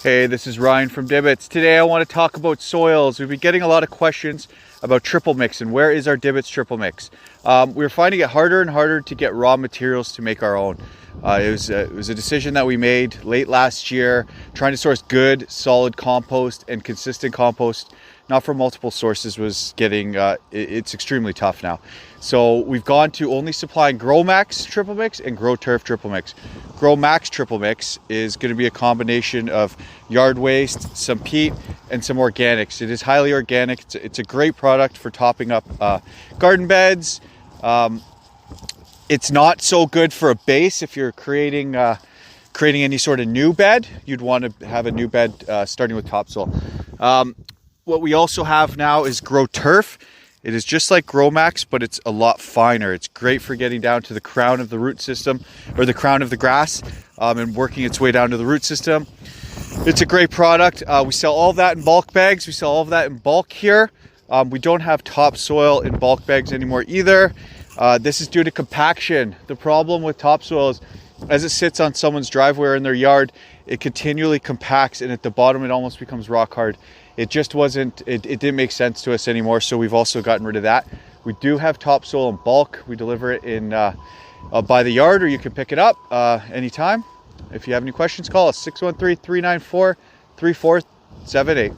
Hey, this is Ryan from Dibbits. Today I want to talk about soils. We've been getting a lot of questions about triple mix and where is our Dibbits triple mix. We're finding it harder and harder to get raw materials to make our own. It was a decision that we made late last year, trying to source good, solid compost and consistent compost, not from multiple sources, was getting, it's extremely tough now. So we've gone to only supplying GrowMax triple mix and GrowTurf triple mix. GrowMax triple mix is going to be a combination of yard waste, some peat, and some organics. It is highly organic. It's a great product for topping up garden beds. It's not so good for a base. If you're creating any sort of new bed, you'd want to have a new bed starting with topsoil. What we also have now is GrowTurf. It is just like GrowMax, but it's a lot finer. It's great for getting down to the crown of the root system, or the crown of the grass, and working its way down to the root system. It's a great product. We sell all of that in bulk bags. We sell all of that in bulk here. We don't have topsoil in bulk bags anymore either. This is due to compaction. The problem with topsoil is, as it sits on someone's driveway or in their yard, it continually compacts, and at the bottom it almost becomes rock hard. It just wasn't, it didn't make sense to us anymore, so we've also gotten rid of that. We do have topsoil in bulk. We deliver it in by the yard, or you can pick it up anytime. If you have any questions, call us 613-394-3478.